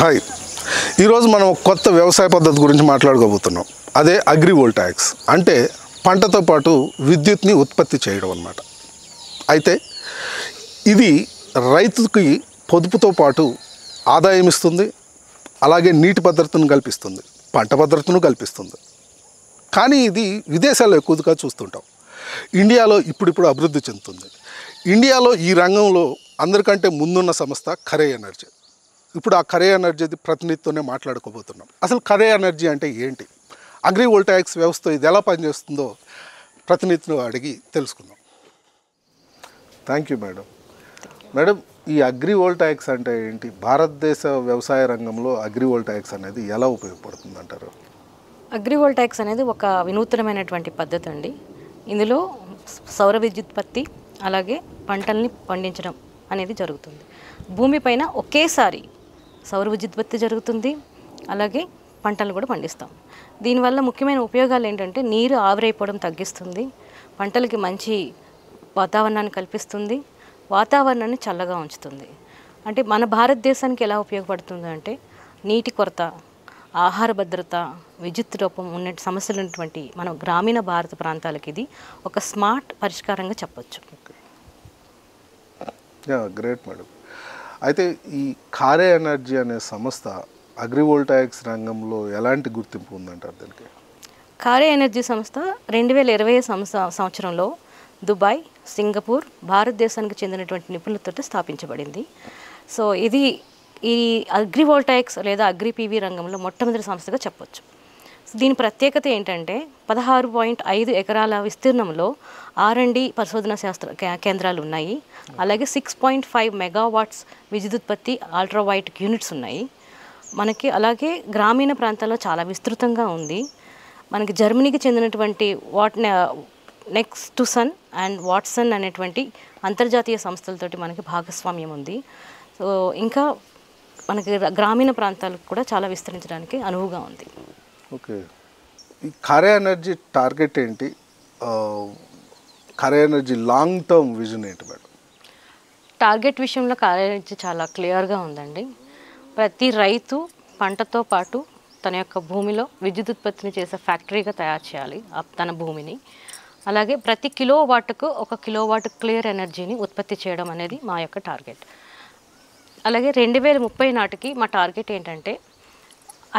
Hi, ఈరోజు మనం కొత్త వ్యవసాయ పద్ధతి గురించి మాట్లాడుకోబోతున్నాం. అదే అగ్రివోల్టాయిక్స్. అంటే పంటతో పాటు విద్యుత్ని ఉత్పత్తి చేయడం అన్నమాట. అయితే ఇది రైతుకి పొదుపుతో పాటు ఆదాయం ఇస్తుంది, అలాగే నీటి భద్రతను కల్పిస్తుంది, పంట భద్రతను కల్పిస్తుంది. కానీ ఇది విదేశాల్లో ఎక్కువగా చూస్తుంటాం. ఇండియాలో ఇప్పుడిప్పుడు అభివృద్ధి చెందుతుంది. ఇండియాలో ఈ రంగంలో అందరికంటే ముందున్న సంస్థ ఖరే ఎనర్జీ. ఇప్పుడు ఆ ఖరే ఎనర్జీ ప్రతినిధితోనే మాట్లాడుకోబోతున్నాం. అసలు ఖరే ఎనర్జీ అంటే ఏంటి, అగ్రివోల్టాయిక్స్ వ్యవస్థ ఇది ఎలా పనిచేస్తుందో ప్రతినిధిని అడిగి తెలుసుకుందాం. Thank you madam. మేడం, ఈ అగ్రివోల్టాయిక్స్ అంటే ఏంటి? భారతదేశ వ్యవసాయ రంగంలో అగ్రివోల్టాయిక్స్ అనేది ఎలా ఉపయోగపడుతుంది అంటారు? అగ్రివోల్టాయిక్స్ అనేది ఒక వినూత్నమైనటువంటి పద్ధతి అండి. ఇందులో సౌర విద్యుత్పత్తి అలాగే పంటల్ని పండించడం అనేది జరుగుతుంది. భూమిపైన ఒకేసారి సౌర విద్యుత్పత్తి జరుగుతుంది, అలాగే పంటలు కూడా పండిస్తాం. దీనివల్ల ముఖ్యమైన ఉపయోగాలు ఏంటంటే నీరు ఆవిరైపోవడం తగ్గిస్తుంది, పంటలకి మంచి వాతావరణాన్ని కల్పిస్తుంది, వాతావరణాన్ని చల్లగా ఉంచుతుంది. అంటే మన భారతదేశానికి ఎలా ఉపయోగపడుతుంది అంటే నీటి కొరత, ఆహార భద్రత, విద్యుత్ రూపం ఉన్న సమస్యలు ఉన్నటువంటి మన గ్రామీణ భారత ప్రాంతాలకి ఇది ఒక స్మార్ట్ పరిష్కారంగా చెప్పొచ్చు. Great madam. అయితే ఈ ఖరే ఎనర్జీ అనే సంస్థ అగ్రివోల్టాయిక్స్ రంగంలో ఎలాంటి గుర్తింపు ఉందంటారు దీనికి? ఖరే ఎనర్జీ సంస్థ 2020 సంవత్సరంలో దుబాయ్, సింగపూర్, భారతదేశానికి చెందినటువంటి నిపుణులతో స్థాపించబడింది. సో ఇది ఈ అగ్రివోల్టాయిక్స్ లేదా అగ్రి పీవీ రంగంలో మొట్టమొదటి సంస్థగా చెప్పొచ్చు. దీని ప్రత్యేకత ఏంటంటే 16.5 ఎకరాల విస్తీర్ణంలో R&D పరిశోధన శాస్త్ర కేంద్రాలు ఉన్నాయి. అలాగే 6.5 మెగావాట్స్ విద్యుదుత్పత్తి అల్ట్రావైట్ యూనిట్స్ ఉన్నాయి మనకి. అలాగే గ్రామీణ ప్రాంతాల్లో చాలా విస్తృతంగా ఉంది. మనకి జర్మనీకి చెందినటువంటి next to sun and Watson అనేటువంటి అంతర్జాతీయ సంస్థలతోటి మనకి భాగస్వామ్యం ఉంది. సో ఇంకా మనకి గ్రామీణ ప్రాంతాలకు కూడా చాలా విస్తరించడానికి అనువుగా ఉంది. ఓకే, ఈ ఖరే ఎనర్జీ టార్గెట్ ఏంటి? Khare energy long term vision ఏంటి మేడం? టార్గెట్ విషయంలో ఖరే ఎనర్జీ చాలా క్లియర్గా ఉందండి. ప్రతి రైతు పంటతో పాటు తన యొక్క భూమిలో విద్యుత్ ఉత్పత్తిని చేసే ఫ్యాక్టరీగా తయారు చేయాలి తన భూమిని. అలాగే ప్రతి కిలోవాట్కు 1 కిలోవాట్ క్లియర్ ఎనర్జీని ఉత్పత్తి చేయడం అనేది మా యొక్క టార్గెట్. అలాగే 2030 నాటికి మా టార్గెట్ ఏంటంటే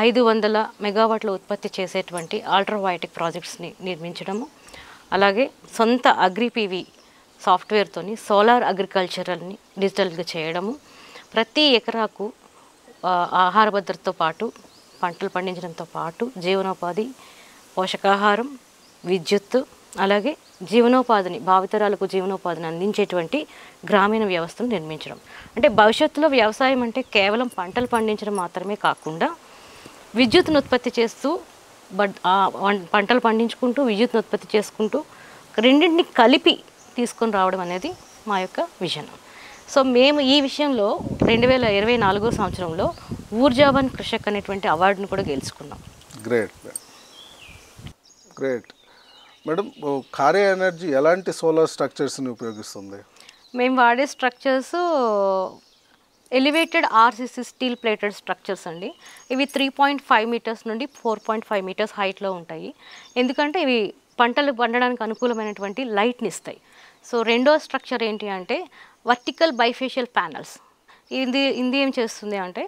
500 మెగావాట్ల ఉత్పత్తి చేసేటువంటి అల్ట్రావైటిక్ ప్రాజెక్ట్స్ని నిర్మించడము, అలాగే సొంత అగ్రి పీవీ సాఫ్ట్వేర్తోని సోలార్ అగ్రికల్చరల్ని డిజిటల్గా చేయడము, ప్రతి ఎకరాకు ఆహార భద్రతతో పాటు పంటలు పండించడంతో పాటు జీవనోపాధి, పోషకాహారం, విద్యుత్తు, అలాగే జీవనోపాధిని భావితరాలకు జీవనోపాధిని అందించేటువంటి గ్రామీణ వ్యవస్థను నిర్మించడం. అంటే భవిష్యత్తులో వ్యవసాయం అంటే కేవలం పంటలు పండించడం మాత్రమే కాకుండా విద్యుత్తును ఉత్పత్తి చేస్తూ పంటలు పండించుకుంటూ విద్యుత్తును ఉత్పత్తి చేసుకుంటూ రెండింటిని కలిపి తీసుకొని రావడం అనేది మా యొక్క విజన్. సో మేము ఈ విషయంలో 2024 సంవత్సరంలో ఊర్జావన్ కృషక్ అనేటువంటి అవార్డును కూడా గెలుచుకున్నాం. Great great madam. Khare energy ఎలాంటి సోలార్ స్ట్రక్చర్స్ని ఉపయోగిస్తుంది? మేము వాడే structures elevated RCC steel plated structures అండి. ఇవి 3.5 మీటర్స్ నుండి 4.5 మీటర్స్ హైట్లో ఉంటాయి. ఎందుకంటే ఇవి పంటలు పండడానికి అనుకూలమైనటువంటి లైట్ని ఇస్తాయి. సో రెండో స్ట్రక్చర్ ఏంటి అంటే వర్టికల్ బైఫేషియల్ ప్యానల్స్. ఇది ఏం చేస్తుంది అంటే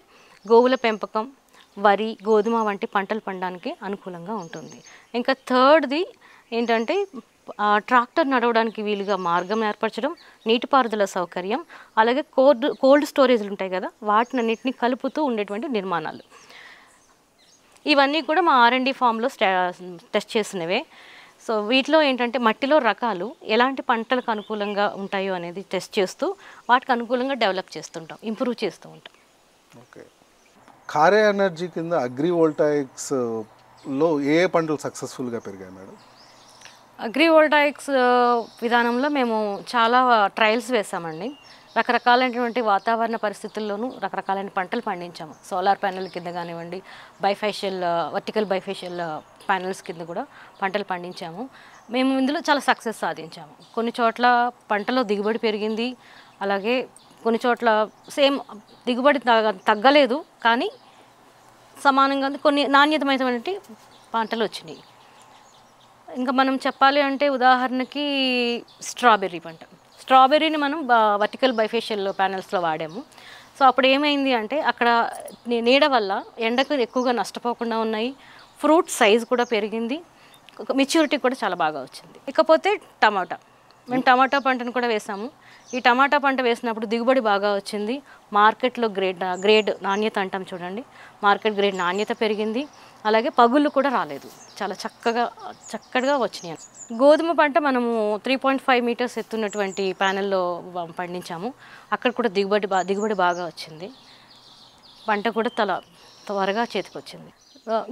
గోవుల పెంపకం, వరి, గోధుమ వంటి పంటలు పండడానికి అనుకూలంగా ఉంటుంది. ఇంకా థర్డ్ది ఏంటంటే ట్రాక్టర్ నడవడానికి వీలుగా మార్గం ఏర్పరచడం, నీటిపారుదల సౌకర్యం, అలాగే కోల్డ్ స్టోరేజ్లు ఉంటాయి కదా, వాటినన్నిటిని కలుపుతూ ఉండేటువంటి నిర్మాణాలు. ఇవన్నీ కూడా మా R&D ఫామ్లో టెస్ట్ చేసినవే. సో వీటిలో ఏంటంటే మట్టిలో రకాలు ఎలాంటి పంటలకు అనుకూలంగా ఉంటాయో అనేది టెస్ట్ చేస్తూ వాటికి అనుకూలంగా డెవలప్ చేస్తుంటాం, ఇంప్రూవ్ చేస్తూ ఉంటాం. ఓకే, ఖరే ఎనర్జీ కింద అగ్రివోల్టాయిక్స్లో ఏ పంటలు సక్సెస్ఫుల్గా పెరిగాయి మేడం? అగ్రివోల్టాయిక్స్ విధానంలో మేము చాలా ట్రయల్స్ వేసామండి. రకరకాలైనటువంటి వాతావరణ పరిస్థితుల్లోనూ రకరకాలైన పంటలు పండించాము. సోలార్ ప్యానెల్ కింద కానివ్వండి, వర్టికల్ బైఫేషియల్ ప్యానెల్స్ కింద కూడా పంటలు పండించాము. మేము ఇందులో చాలా సక్సెస్ సాధించాము. కొన్ని చోట్ల పంటలో దిగుబడి పెరిగింది, అలాగే కొన్ని చోట్ల సేమ్ దిగుబడి తగ్గలేదు, కానీ సమానంగా ఉంది. కొన్ని నాణ్యతమైనటువంటి పంటలు వచ్చినాయి. ఇంకా మనం చెప్పాలి అంటే ఉదాహరణకి స్ట్రాబెర్రీ పంట. స్ట్రాబెర్రీని మనం వర్టికల్ బైఫేషియల్ ప్యానెల్స్లో వాడాము. సో అప్పుడు ఏమైంది అంటే అక్కడ నీడ వల్ల ఎండకు ఎక్కువగా నష్టపోకుండా ఉన్నాయి. ఫ్రూట్ సైజ్ కూడా పెరిగింది, మెచ్యూరిటీ కూడా చాలా బాగా వచ్చింది. ఇకపోతే టమాటా, మేము టమాటా పంటను కూడా వేసాము. ఈ టమాటా పంట వేసినప్పుడు దిగుబడి బాగా వచ్చింది. మార్కెట్లో గ్రేడ్ నాణ్యత అంటాం చూడండి, మార్కెట్ గ్రేడ్ నాణ్యత పెరిగింది. అలాగే పగుళ్ళు కూడా రాలేదు, చాలా చక్కగా వచ్చినాయి. గోధుమ పంట మనము 3.5 మీటర్స్ ఎత్తున్నటువంటి ప్యానెల్లో పండించాము. అక్కడ కూడా దిగుబడి బాగా వచ్చింది. పంట కూడా త్వరగా చేతికి వచ్చింది.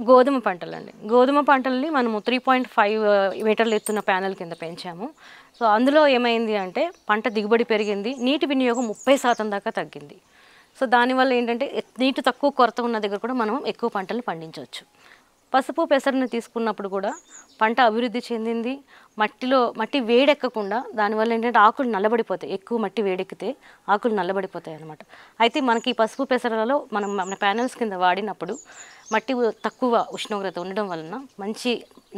గోధుమ పంటలండి, గోధుమ పంటల్ని మనము 3.5 మీటర్లు ఎత్తున్న ప్యానెల్ కింద పెంచాము. సో అందులో ఏమైంది అంటే పంట దిగుబడి పెరిగింది, నీటి వినియోగం 30% దాకా తగ్గింది. సో దానివల్ల ఏంటంటే నీటి తక్కువ కొరత ఉన్న దగ్గర కూడా మనం ఎక్కువ పంటలు పండించవచ్చు. పసుపు పెసరను తీసుకున్నప్పుడు కూడా పంట అభివృద్ధి చెందింది. మట్టి వేడెక్కకుండా, దానివల్ల ఏంటంటే ఆకులు నల్లబడిపోతాయి. ఎక్కువ మట్టి వేడెక్కితే ఆకులు నల్లబడిపోతాయి అన్నమాట. అయితే మనకి పసుపు పెసరలలో మన ప్యానెల్స్ కింద వాడినప్పుడు మట్టి తక్కువ ఉష్ణోగ్రత ఉండడం వలన మంచి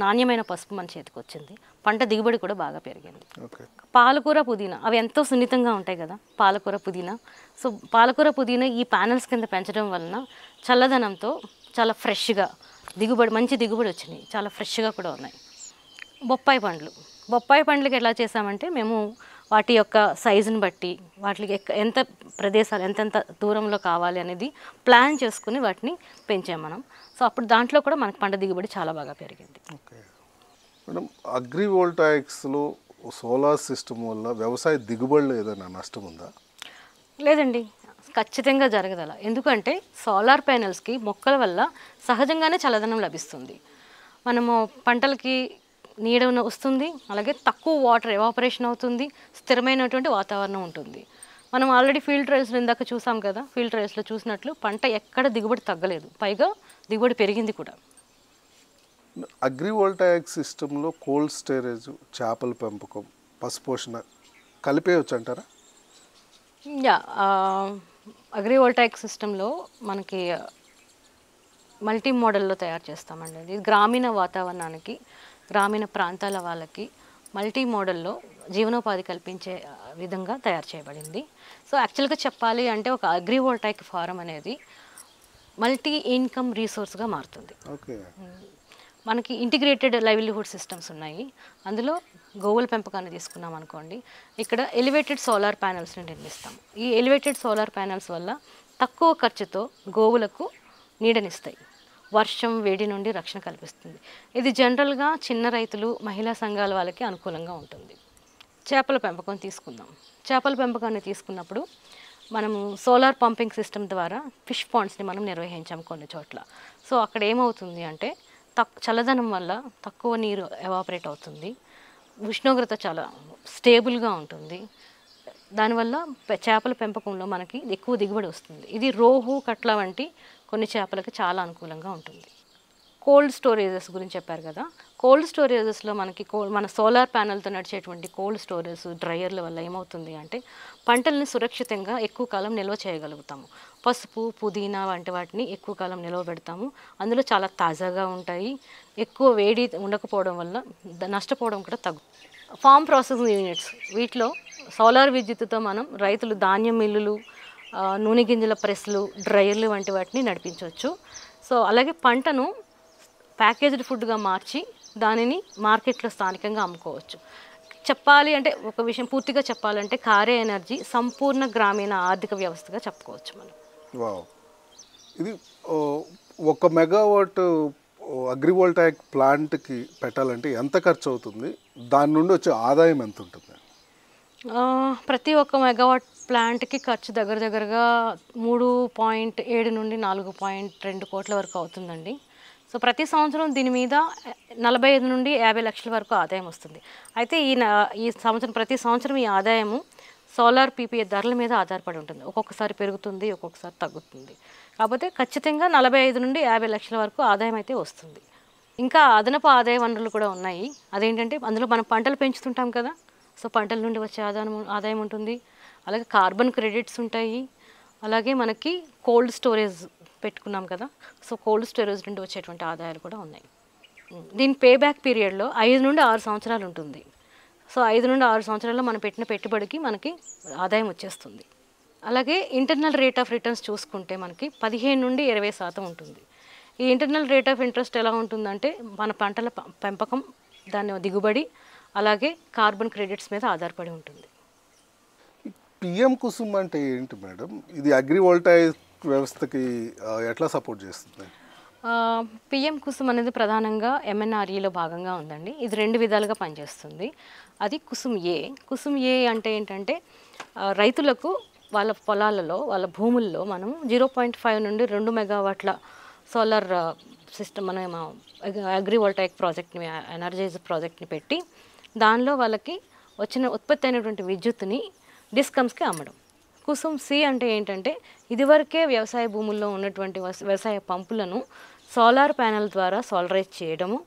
నాణ్యమైన పసుపు మన చేతికి వచ్చింది. పంట దిగుబడి కూడా బాగా పెరిగింది. పాలకూర పుదీనా అవి ఎంతో సున్నితంగా ఉంటాయి కదా, పాలకూర పుదీనా. సో పాలకూర పుదీనా ఈ ప్యానెల్స్ కింద పెంచడం వలన చల్లదనంతో చాలా ఫ్రెష్గా మంచి దిగుబడి వచ్చినాయి, చాలా ఫ్రెష్గా కూడా ఉన్నాయి. బొప్పాయి పండ్లకి ఎలా చేసామంటే మేము వాటి యొక్క సైజుని బట్టి వాటికి ఎంత ప్రదేశాలు ఎంతెంత దూరంలో కావాలి అనేది ప్లాన్ చేసుకుని వాటిని పెంచాం మనం. సో అప్పుడు దాంట్లో కూడా మనకు పంట దిగుబడి చాలా బాగా పెరిగింది. ఓకే మేడం, అగ్రివోల్టాయిక్స్లో సోలార్ సిస్టమ్ వల్ల వ్యవసాయ దిగుబడిలో ఏదైనా నష్టం ఉందా? లేదండి, ఖచ్చితంగా జరగదు అలా. ఎందుకంటే సోలార్ ప్యానెల్స్కి మొక్కల వల్ల సహజంగానే చల్లదనం లభిస్తుంది. మనము పంటలకి నీడ వస్తుంది, అలాగే తక్కువ వాటర్ ఎవాపరేషన్ అవుతుంది, స్థిరమైనటువంటి వాతావరణం ఉంటుంది. మనం ఆల్రెడీ ఫీల్డ్ ట్రయల్స్లో ఇందాక చూసాం కదా, ఫీల్డ్ ట్రయల్స్లో చూసినట్లు పంట ఎక్కడ దిగుబడి తగ్గలేదు, పైగా దిగుబడి పెరిగింది కూడా. అగ్రివోల్టాయిక్ సిస్టంలో కోల్డ్ స్టోరేజ్, చేపల పెంపకం, పశుపోషణ కలిపేయచ్చు అంటారా? అగ్రివోల్టాయిక్ సిస్టంలో మనకి మల్టీ మోడల్లో తయారు చేస్తామండి. ఇది గ్రామీణ వాతావరణానికి, గ్రామీణ ప్రాంతాల వాళ్ళకి మల్టీ మోడల్లో జీవనోపాధి కల్పించే విధంగా తయారు చేయబడింది. సో యాక్చువల్గా చెప్పాలి అంటే ఒక అగ్రివోల్టాయిక్ ఫారం అనేది మల్టీ ఇన్కమ్ రిసోర్స్గా మారుతుంది. ఓకే, మనకి ఇంటిగ్రేటెడ్ లైవ్లీహుడ్ సిస్టమ్స్ ఉన్నాయి. అందులో గోవుల పెంపకాన్ని తీసుకున్నాం అనుకోండి, ఇక్కడ ఎలివేటెడ్ సోలార్ ప్యానెల్స్ని నిర్మిస్తాం. ఈ ఎలివేటెడ్ సోలార్ ప్యానెల్స్ వల్ల తక్కువ ఖర్చుతో గోవులకు నీడనిస్తాయి, వర్షం వేడి నుండి రక్షణ కల్పిస్తుంది. ఇది జనరల్గా చిన్న రైతులు, మహిళా సంఘాల వాళ్ళకి అనుకూలంగా ఉంటుంది. చేపల పెంపకం తీసుకుందాం. చేపల పెంపకాన్ని తీసుకున్నప్పుడు మనము సోలార్ పంపింగ్ సిస్టమ్ ద్వారా ఫిష్ పాండ్స్ని మనం నిర్వహించాం కొన్ని చోట్ల. సో అక్కడ ఏమవుతుంది అంటే చల్లదనం వల్ల తక్కువ నీరు ఎవాపరేట్ అవుతుంది, ఉష్ణోగ్రత చాలా స్టేబుల్గా ఉంటుంది. దానివల్ల చేపల పెంపకంలో మనకి ఎక్కువ దిగుబడి వస్తుంది. ఇది రోహు, కట్ల వంటి కొన్ని చేపలకి చాలా అనుకూలంగా ఉంటుంది. కోల్డ్ స్టోరేజెస్ గురించి చెప్పారు కదా, కోల్డ్ స్టోరేజెస్లో మనకి మన సోలార్ ప్యానెల్తో నడిచేటువంటి కోల్డ్ స్టోరేజ్ డ్రయర్ల వల్ల ఏమవుతుంది అంటే పంటల్ని సురక్షితంగా ఎక్కువ కాలం నిల్వ చేయగలుగుతాము. పసుపు, పుదీనా వంటి వాటిని ఎక్కువ కాలం నిల్వ పెడతాము. అందులో చాలా తాజాగా ఉంటాయి. ఎక్కువ వేడి ఉండకపోవడం వల్ల నష్టపోవడం కూడా ఫార్మ్ ప్రాసెసింగ్ యూనిట్స్, వీటిలో సోలార్ విద్యుత్తుతో మనం రైతులు ధాన్యం మిల్లులు, నూనె గింజల ప్రెస్లు, డ్రయర్లు వంటి వాటిని నడిపించవచ్చు. సో అలాగే పంటను ప్యాకేజ్డ్ ఫుడ్గా మార్చి దానిని మార్కెట్లో స్థానికంగా అమ్ముకోవచ్చు. చెప్పాలి అంటే ఒక విషయం పూర్తిగా చెప్పాలంటే కారే ఎనర్జీ సంపూర్ణ గ్రామీణ ఆర్థిక వ్యవస్థగా చెప్పుకోవచ్చు మనం. వావ్, ఇది 1 మెగావాట్ అగ్రివోల్టాయిక్ ప్లాంట్కి పెట్టాలంటే ఎంత ఖర్చు అవుతుంది? దాని నుండి వచ్చే ఆదాయం ఎంత ఉంటుంది? ప్రతి 1 మెగావాట్ ప్లాంట్కి ఖర్చు దగ్గరగా 3.7 నుండి 4.2 కోట్ల వరకు అవుతుందండి. సో ప్రతి సంవత్సరం దీని మీద 45 నుండి 50 లక్షల వరకు ఆదాయం వస్తుంది. అయితే ఈ సంవత్సరం ప్రతి సంవత్సరం ఈ ఆదాయము సోలార్ పీపీఏ ధరల మీద ఆధారపడి ఉంటుంది. ఒక్కొక్కసారి పెరుగుతుంది, ఒక్కొక్కసారి తగ్గుతుంది. కాకపోతే ఖచ్చితంగా 45 నుండి 50 లక్షల వరకు ఆదాయం అయితే వస్తుంది. ఇంకా అదనపు ఆదాయ వనరులు కూడా ఉన్నాయి. అదేంటంటే అందులో మనం పంటలు పెంచుతుంటాం కదా, సో పంటల నుండి వచ్చే ఆదాయం ఉంటుంది. అలాగే కార్బన్ క్రెడిట్స్ ఉంటాయి. అలాగే మనకి కోల్డ్ స్టోరేజ్ పెట్టుకున్నాం కదా, సో కోల్డ్ స్టోరేజ్ నుండి వచ్చేటువంటి ఆదాయాలు కూడా ఉన్నాయి. దీని పే బ్యాక్ పీరియడ్లో 5 నుండి 6 సంవత్సరాలు ఉంటుంది. సో 5 నుండి 6 సంవత్సరాల్లో మనం పెట్టిన పెట్టుబడికి మనకి ఆదాయం వచ్చేస్తుంది. అలాగే ఇంటర్నల్ రేట్ ఆఫ్ రిటర్న్స్ చూసుకుంటే మనకి 15 నుండి 20% ఉంటుంది. ఈ ఇంటర్నల్ రేట్ ఆఫ్ ఇంట్రెస్ట్ ఎలా ఉంటుందంటే మన పంటల పెంపకం, దాని దిగుబడి, అలాగే కార్బన్ క్రెడిట్స్ మీద ఆధారపడి ఉంటుంది. పిఎం కుసుమ్ అంటే ఏంటి మేడం? ఇది అగ్రివోల్టాయిక్ వ్యవస్థకి ఎట్లా సపోర్ట్ చేస్తుంది? పిఎం కుసుమ్ అనేది ప్రధానంగా ఎంఎన్ఆర్ఈలో భాగంగా ఉందండి. ఇది 2 విధాలుగా పనిచేస్తుంది. అది కుసుమ్ ఏ అంటే ఏంటంటే రైతులకు వాళ్ళ పొలాలలో, వాళ్ళ భూముల్లో మనం 0.5 నుండి 2 మెగావాట్ల సోలార్ సిస్టమ్, మనం అగ్రివోల్టాయిక్ ప్రాజెక్ట్ని, ఎనర్జైజ్ ప్రాజెక్ట్ని పెట్టి దానిలో వాళ్ళకి వచ్చిన ఉత్పత్తి అయినటువంటి విద్యుత్తుని డిస్కమ్స్కి అమ్మడం. కుసుమ్ సి అంటే ఏంటంటే ఇదివరకే వ్యవసాయ భూముల్లో ఉన్నటువంటి వ్యవసాయ పంపులను సోలార్ ప్యానెల్ ద్వారా సోలరైజ్ చేయడము,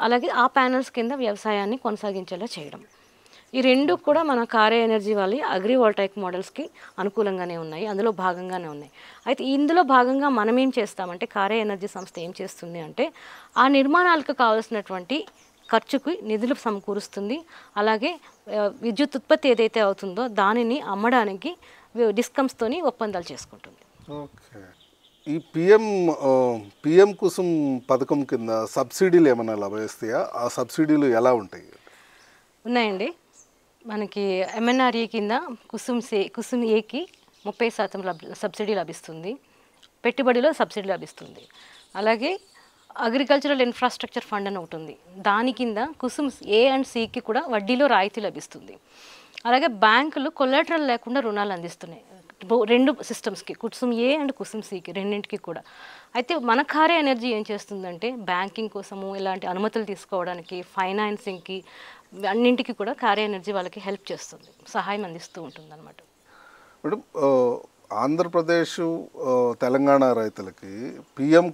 అలాగే ఆ ప్యానెల్స్ కింద వ్యవసాయాన్ని కొనసాగించేలా చేయడం. ఈ 2 కూడా మన కారే ఎనర్జీ వాళ్ళ అగ్రివోల్టాయిక్ మోడల్స్కి అనుకూలంగానే ఉన్నాయి, అందులో భాగంగానే ఉన్నాయి. అయితే ఇందులో భాగంగా మనం ఏం చేస్తామంటే, కారే ఎనర్జీ సంస్థ ఏం చేస్తుంది అంటే ఆ నిర్మాణాలకు కావాల్సినటువంటి ఖర్చుకి నిధులు సమకూరుస్తుంది. అలాగే విద్యుత్ ఉత్పత్తి ఏదైతే అవుతుందో దానిని అమ్మడానికి డిస్కమ్స్తోని ఒప్పందాలు చేసుకుంటుంది. ఓకే. ఈ పిఎం కుసుమ్ పథకం కింద సబ్సిడీలు ఏమైనా లభిస్తాయా? ఆ సబ్సిడీలు ఎలా ఉంటాయి? ఉన్నాయండి. మనకి ఎంఎన్ఆర్ఈ కింద కుసుమ్ ఏకి 30% సబ్సిడీ లభిస్తుంది, పెట్టుబడిలో సబ్సిడీ లభిస్తుంది. అలాగే అగ్రికల్చరల్ ఇన్ఫ్రాస్ట్రక్చర్ ఫండ్ అని ఒకటి ఉంది, దాని కింద కుసుమ్ ఏ అండ్ సికి కూడా వడ్డీలో రాయితీ లభిస్తుంది. అలాగే బ్యాంకులు కొలాటరల్ లేకుండా రుణాలు అందిస్తున్నాయి 2 సిస్టమ్స్కి, కుసుమ్ ఏ అండ్ కుసుమ్ సికి, రెండింటికి కూడా. అయితే మన కారే ఎనర్జీ ఏం చేస్తుందంటే బ్యాంకింగ్ కోసము, ఇలాంటి అనుమతులు తీసుకోవడానికి, ఫైనాన్సింగ్కి, అన్నింటికి కూడా కారే ఎనర్జీ వాళ్ళకి హెల్ప్ చేస్తుంది, సహాయం అందిస్తూ ఉంటుంది అన్నమాట. మేడం, ఆంధ్రప్రదేశ్, తెలంగాణ రైతులకి PM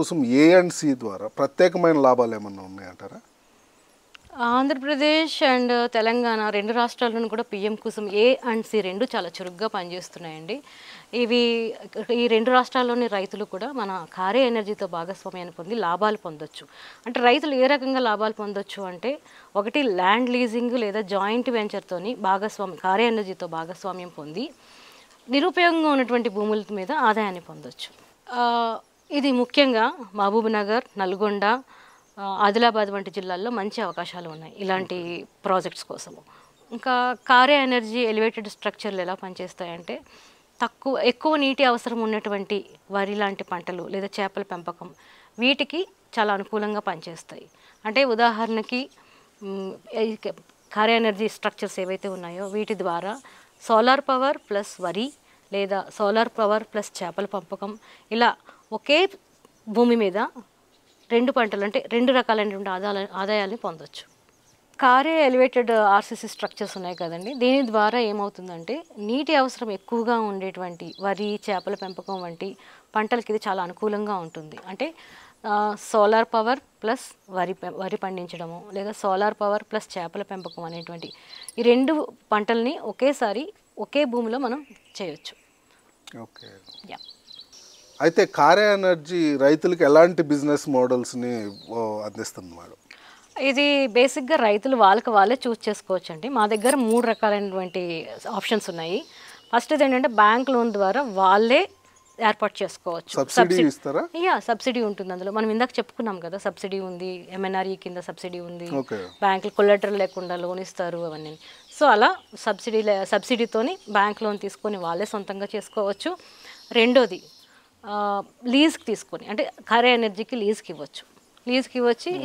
KUSUM A and C ద్వారా ప్రత్యేకమైన లాభాలు ఏమన్నా ఉన్నాయంటారా? ఆంధ్రప్రదేశ్ అండ్ తెలంగాణ 2 రాష్ట్రాలను కూడా PM KUSUM A and C 2 చాలా చురుగ్గా పనిచేస్తున్నాయండి. ఈ 2 రాష్ట్రాల్లోని రైతులు కూడా మన కారే ఎనర్జీతో భాగస్వామ్యాన్ని పొంది లాభాలు పొందొచ్చు. అంటే రైతులు ఏ రకంగా లాభాలు పొందొచ్చు అంటే, ఒకటి ల్యాండ్ లీజింగ్ లేదా జాయింట్ వెంచర్తోని కారే ఎనర్జీతో భాగస్వామ్యం పొంది నిరుపయోగంగా ఉన్నటువంటి భూముల మీద ఆదాయాన్ని పొందొచ్చు. ఇది ముఖ్యంగా మహబూబ్ నగర్, నల్గొండ, ఆదిలాబాద్ వంటి జిల్లాల్లో మంచి అవకాశాలు ఉన్నాయి ఇలాంటి ప్రాజెక్ట్స్ కోసము. ఇంకా కారే ఎనర్జీ ఎలివేటెడ్ స్ట్రక్చర్లు ఎలా పనిచేస్తాయంటే, ఎక్కువ నీటి అవసరం ఉన్నటువంటి వరి లాంటి పంటలు లేదా చేపల పెంపకం, వీటికి చాలా అనుకూలంగా పనిచేస్తాయి. అంటే ఉదాహరణకి కారే ఎనర్జీ స్ట్రక్చర్స్ ఏవైతే ఉన్నాయో వీటి ద్వారా సోలార్ పవర్ ప్లస్ వరి లేదా సోలార్ పవర్ ప్లస్ చేపల పెంపకం, ఇలా ఒకే భూమి మీద 2 పంటలు, అంటే 2 రకాలైనటువంటి ఆదాయాన్ని పొందొచ్చు. కారే ఎలివేటెడ్ ఆర్సీసీ స్ట్రక్చర్స్ ఉన్నాయి కదండి, దీని ద్వారా ఏమవుతుందంటే నీటి అవసరం ఎక్కువగా ఉండేటువంటి వరి, చేపల పెంపకం వంటి పంటలకి ఇది చాలా అనుకూలంగా ఉంటుంది. అంటే సోలార్ పవర్ ప్లస్ వరి పండించడము లేదా సోలార్ పవర్ ప్లస్ చేపల పెంపకం అనేటువంటి ఈ 2 పంటల్ని ఒకేసారి ఒకే భూమిలో మనం చేయొచ్చు. ఓకే. అయితే కారే ఎనర్జీ రైతులకు ఎలాంటి బిజినెస్ మోడల్స్ని అందిస్తుంది మేడం? ఇది బేసిక్గా రైతులు వాళ్ళే చూస్ చేసుకోవచ్చు అండి. మా దగ్గర 3 రకాలైనటువంటి ఆప్షన్స్ ఉన్నాయి. ఫస్ట్ ఏంటంటే బ్యాంక్ లోన్ ద్వారా వాళ్ళే ఏర్పాటు చేసుకోవచ్చు. సబ్సిడీ ఉంటుంది అందులో. మనం ఇందాక చెప్పుకున్నాం కదా, సబ్సిడీ ఉంది, ఎంఎన్ఆర్ఈ కింద సబ్సిడీ ఉంది, బ్యాంకులు కొలాటరల్ లేకుండా లోన్ ఇస్తారు అవన్నీ. సో అలా సబ్సిడీతోని బ్యాంక్ లోన్ తీసుకొని వాళ్ళే సొంతంగా చేసుకోవచ్చు. రెండోది లీజ్కి తీసుకొని, అంటే కారే ఎనర్జీకి లీజ్కి ఇవ్వచ్చు.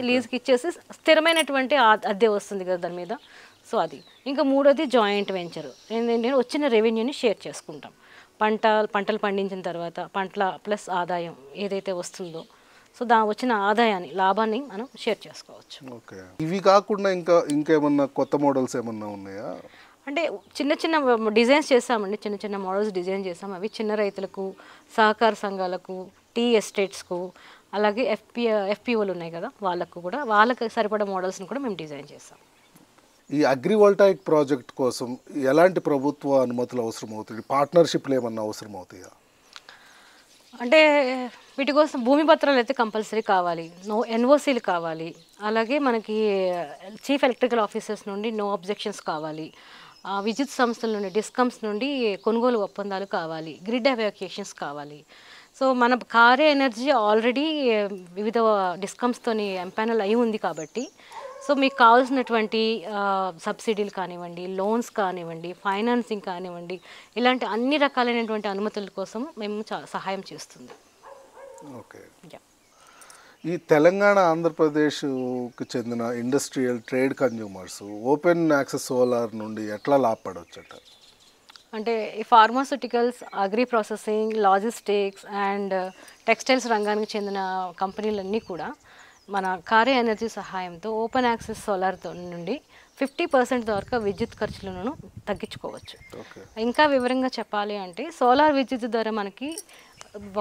లీజ్కి ఇచ్చేసి స్థిరమైనటువంటి అద్దె వస్తుంది కదా దాని మీద. సో అది. ఇంకా మూడోది జాయింట్ వెంచర్. ఏంటంటే వచ్చిన రెవెన్యూని షేర్ చేసుకుంటాం. పంటలు పండించిన తర్వాత పంటల ప్లస్ ఆదాయం ఏదైతే వస్తుందో, సో వచ్చిన ఆదాయాన్ని, లాభాన్ని మనం షేర్ చేసుకోవచ్చు. ఓకే. ఇవి కాకుండా ఇంకేమన్నా కొత్త మోడల్స్ ఏమన్నా ఉన్నాయా? అంటే చిన్న డిజైన్స్ చేస్తామండి, చిన్న మోడల్స్ డిజైన్ చేస్తాం. అవి చిన్న రైతులకు, సహకార సంఘాలకు, టీ ఎస్టేట్స్కు, అలాగే ఎఫ్పిఓలు ఉన్నాయి కదా వాళ్ళకి సరిపడా మోడల్స్ని కూడా మేము డిజైన్ చేస్తాం. ఈ అగ్రివోల్టాయిక్ ప్రాజెక్ట్ కోసం ఎలాంటి ప్రభుత్వ అనుమతులు అవసరం అవుతాయి? పార్ట్నర్షిప్లు ఏమన్నా అవసరం అవుతాయా? అంటే వీటి కోసం భూమి పత్రాలు అయితే కంపల్సరీ కావాలి, ఎన్ఓసీలు కావాలి, అలాగే మనకి చీఫ్ ఎలక్ట్రికల్ ఆఫీసర్స్ నుండి నో అబ్జెక్షన్స్ కావాలి, విద్యుత్ సంస్థల నుండి డిస్కమ్స్ నుండి కొనుగోలు ఒప్పందాలు కావాలి, గ్రిడ్ ఎవాక్యుయేషన్స్ కావాలి. సో మన కారే ఎనర్జీ ఆల్రెడీ వివిధ డిస్కమ్స్తోని ఎంపానల్ అయి ఉంది కాబట్టి సో మీకు కావాల్సినటువంటి సబ్సిడీలు కానివ్వండి, లోన్స్ కానివ్వండి, ఫైనాన్సింగ్ కానివ్వండి, ఇలాంటి అన్ని రకాలైనటువంటి అనుమతుల కోసం మేము సహాయం చేస్తుంది. ఓకే. ఈ తెలంగాణ ఆంధ్రప్రదేశ్కి చెందిన industrial trade consumers open access solar నుండి ఎట్లా లాభపడవచ్చు? అంటే ఈ pharmaceuticals, agri processing, logistics and textiles రంగానికి చెందిన కంపెనీలన్నీ కూడా మన కారే ఎనర్జీ సహాయంతో ఓపెన్ యాక్సెస్ సోలార్ నుండి 50% వరకు విద్యుత్ ఖర్చులను తగ్గించుకోవచ్చు. ఇంకా వివరంగా చెప్పాలి అంటే సోలార్ విద్యుత్ ధర మనకి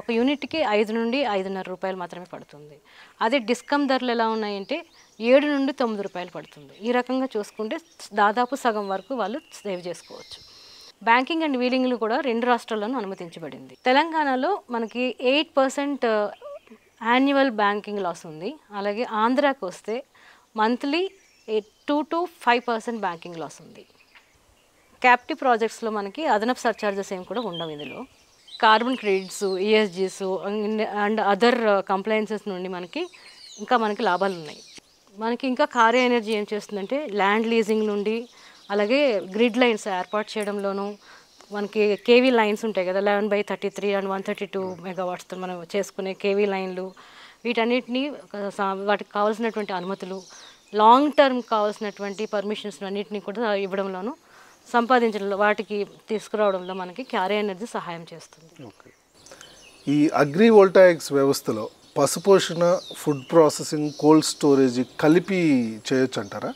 ఒక యూనిట్కి 5 నుండి 5.5 రూపాయలు మాత్రమే పడుతుంది. అదే డిస్కమ్ ధరలు ఎలా ఉన్నాయంటే 7 నుండి 9 రూపాయలు పడుతుంది. ఈ రకంగా చూసుకుంటే దాదాపు సగం వరకు వాళ్ళు సేవ్ చేసుకోవచ్చు. బ్యాంకింగ్ అండ్ వీలింగ్లు కూడా 2 రాష్ట్రాల్లోనూ అనుమతించబడింది. తెలంగాణలో మనకి 8% యాన్యువల్ బ్యాంకింగ్ లాస్ ఉంది. అలాగే ఆంధ్రాకి వస్తే మంత్లీ 2 to 5% బ్యాంకింగ్ లాస్ ఉంది. క్యాప్టివ్ ప్రాజెక్ట్స్లో మనకి అదనపు సర్చార్జెస్ ఏమి కూడా ఉండవు. ఇందులో కార్బన్ క్రెడిట్స్, ఈఎస్జీస్ అండ్ అదర్ కంప్లైన్సెస్ నుండి మనకి లాభాలు ఉన్నాయి. మనకి ఇంకా కారే ఎనర్జీ ఏం చేస్తుందంటే ల్యాండ్ లీజింగ్ నుండి అలాగే గ్రిడ్ లైన్స్ ఏర్పాటు చేయడంలోనూ మనకి కేవీ లైన్స్ ఉంటాయి కదా, 11/33 అండ్ 132 మెగావాట్స్తో మనం చేసుకునే కేవీ లైన్లు, వీటన్నిటినీ వాటికి కావాల్సినటువంటి అనుమతులు, లాంగ్ టర్మ్ కావాల్సినటువంటి పర్మిషన్స్ అన్నింటినీ కూడా ఇవ్వడంలోనూ సంపాదించడంలో వాటికి తీసుకురావడంలో మనకి కారే ఎనర్జీ సహాయం చేస్తుంది. ఈ అగ్రి వోల్టాయిక్స్ వ్యవస్థలో పశుపోషణ, ఫుడ్ ప్రాసెసింగ్, కోల్డ్ స్టోరేజ్ కలిపి చేయొచ్చు అంటారా?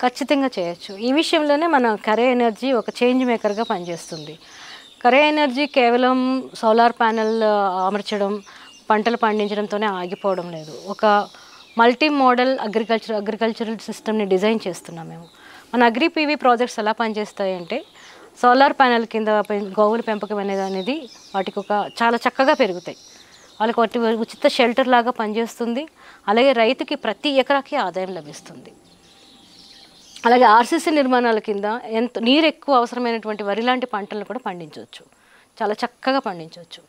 ఖచ్చితంగా చేయొచ్చు. ఈ విషయంలోనే మన కరే ఎనర్జీ ఒక చేంజ్ మేకర్గా పనిచేస్తుంది. కరే ఎనర్జీ కేవలం సోలార్ ప్యానెల్ అమర్చడం, పంటలు పండించడంతోనే ఆగిపోవడం లేదు. ఒక మల్టీ మోడల్ అగ్రికల్చరల్ సిస్టమ్ని డిజైన్ చేస్తున్నాం మేము. మన అగ్రి పీవీ ప్రాజెక్ట్స్ ఎలా పనిచేస్తాయి అంటే సోలార్ ప్యానెల్ కింద గోవుల పెంపకం అనేది వాటికి చాలా చక్కగా పెరుగుతాయి. వాళ్ళకి వాటి ఉచిత షెల్టర్ లాగా పనిచేస్తుంది. అలాగే రైతుకి ప్రతి ఎకరాకి ఆదాయం లభిస్తుంది. అలాగే ఆర్సీసీ నిర్మాణాల కింద నీరు ఎక్కువ అవసరమైనటువంటి వరి లాంటి పంటలను కూడా పండించవచ్చు, చాలా చక్కగా పండించవచ్చు.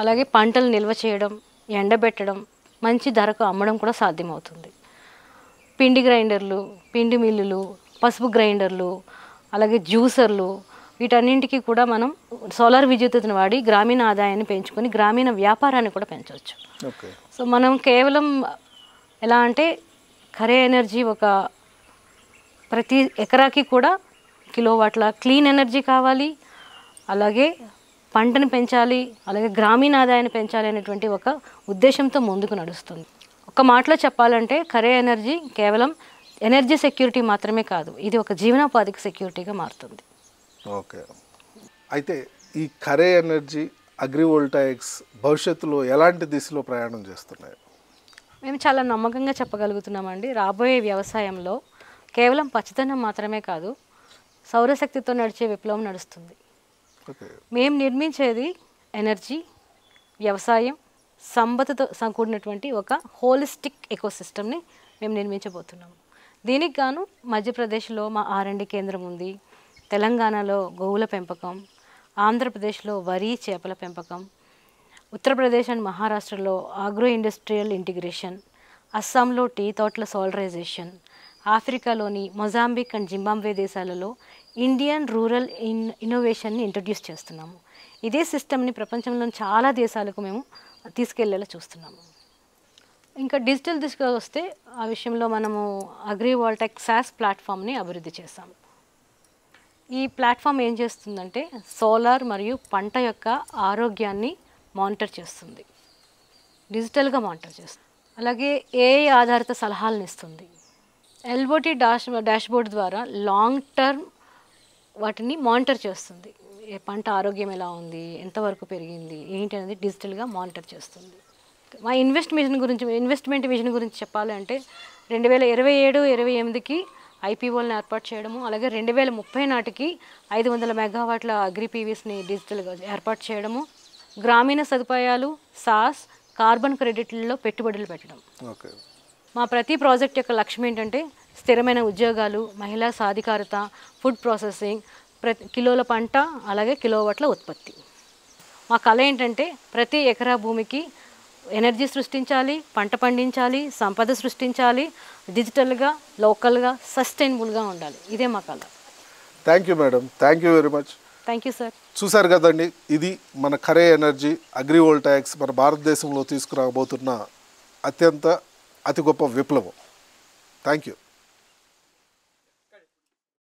అలాగే పంటలు నిల్వ చేయడం, ఎండబెట్టడం, మంచి ధరకు అమ్మడం కూడా సాధ్యమవుతుంది. పిండి గ్రైండర్లు, పిండి మిల్లులు, పసుపు గ్రైండర్లు, అలాగే జ్యూసర్లు, వీటన్నింటికి కూడా మనం సోలార్ విద్యుత్తును వాడి గ్రామీణ ఆదాయాన్ని పెంచుకొని గ్రామీణ వ్యాపారాన్ని కూడా పెంచవచ్చు. సో మనం కేవలం ఎలా అంటే కరే ఎనర్జీ ప్రతి ఎకరాకి కూడా కిలోవాట్ల క్లీన్ ఎనర్జీ కావాలి, అలాగే పంటను పెంచాలి, అలాగే గ్రామీణ ఆదాయాన్ని పెంచాలి అనేటువంటి ఒక ఉద్దేశంతో ముందుకు నడుస్తుంది. ఒక మాటలో చెప్పాలంటే కరే ఎనర్జీ కేవలం ఎనర్జీ సెక్యూరిటీ మాత్రమే కాదు, ఇది ఒక జీవనోపాధికి సెక్యూరిటీగా మారుతుంది. ఓకే. అయితే ఈ కరే ఎనర్జీ, అగ్రి వోల్టాయిక్స్ భవిష్యత్తులో ఎలాంటి దిశలో ప్రయాణం చేస్తున్నాయి? మేము చాలా నమ్మకంగా చెప్పగలుగుతున్నామండి. రాబోయే వ్యవసాయంలో కేవలం పచ్చదనం మాత్రమే కాదు, సౌరశక్తితో నడిచే విప్లవం నడుస్తుంది. మేము నిర్మించేది ఎనర్జీ, వ్యవసాయం, సంపదతో కూడినటువంటి ఒక హోలిస్టిక్ ఎకోసిస్టమ్ని మేము నిర్మించబోతున్నాము. దీనికి గాను మధ్యప్రదేశ్లో మా R&D కేంద్రం ఉంది, తెలంగాణలో గోవుల పెంపకం, ఆంధ్రప్రదేశ్లో వరి, చేపల పెంపకం, ఉత్తరప్రదేశ్ అండ్ మహారాష్ట్రలో ఆగ్రో ఇండస్ట్రియల్ ఇంటిగ్రేషన్, అస్సాంలో టీ తోటల సోలరైజేషన్, ఆఫ్రికాలోని మొజాంబిక్ అండ్ జింబాబ్వే దేశాలలో ఇండియన్ రూరల్ ఇన్నోవేషన్ని ఇంట్రడ్యూస్ చేస్తున్నాము. ఇదే సిస్టమ్ని ప్రపంచంలోని చాలా దేశాలకు మేము తీసుకెళ్లేలా చూస్తున్నాము. ఇంకా డిజిటల్ దిశగా వస్తే ఆ విషయంలో మనము అగ్రి వోల్టాయిక్ సాస్ ప్లాట్ఫామ్ని అభివృద్ధి చేశాము. ఈ ప్లాట్ఫామ్ ఏం చేస్తుందంటే సోలార్ మరియు పంట యొక్క ఆరోగ్యాన్ని మానిటర్ చేస్తుంది, డిజిటల్గా మానిటర్ చేస్తుంది. అలాగే AI ఆధారిత సలహాలను ఇస్తుంది. LOT డాష్బోర్డ్ ద్వారా లాంగ్ టర్మ్ వాటిని మానిటర్ చేస్తుంది. పంట ఆరోగ్యం ఎలా ఉంది, ఎంతవరకు పెరిగింది, ఏంటి అనేది డిజిటల్గా మానిటర్ చేస్తుంది. మా ఇన్వెస్ట్మెంట్ విజన్ గురించి చెప్పాలంటే 2027-28కి IPOలను ఏర్పాటు చేయడము, అలాగే 2030 నాటికి 500 మెగావాట్ల అగ్రి పీవీస్ని డిజిటల్గా ఏర్పాటు చేయడము, గ్రామీణ సదుపాయాలు, సాస్, కార్బన్ క్రెడిట్లలో పెట్టుబడులు పెట్టడం. ఓకే. మా ప్రతి ప్రాజెక్ట్ యొక్క లక్ష్యం ఏంటంటే స్థిరమైన ఉద్యోగాలు, మహిళా సాధికారత, ఫుడ్ ప్రాసెసింగ్, కిలోల పంట, అలాగే కిలోవాట్ల ఉత్పత్తి. మా కళ ఏంటంటే ప్రతి ఎకరా భూమికి ఎనర్జీ సృష్టించాలి, పంట పండించాలి, సంపద సృష్టించాలి, డిజిటల్గా, లోకల్గా, సస్టైనబుల్గా ఉండాలి. ఇదే మా కళ. Thank you madam, thank you very much. Thank you sir. చూశారు కదండి, ఇది మన కరే ఎనర్జీ అగ్రివోల్టాయిక్స్ మన భారతదేశంలో తీసుకురాబోతున్న అతి గొప్ప విప్లవం. Thank you.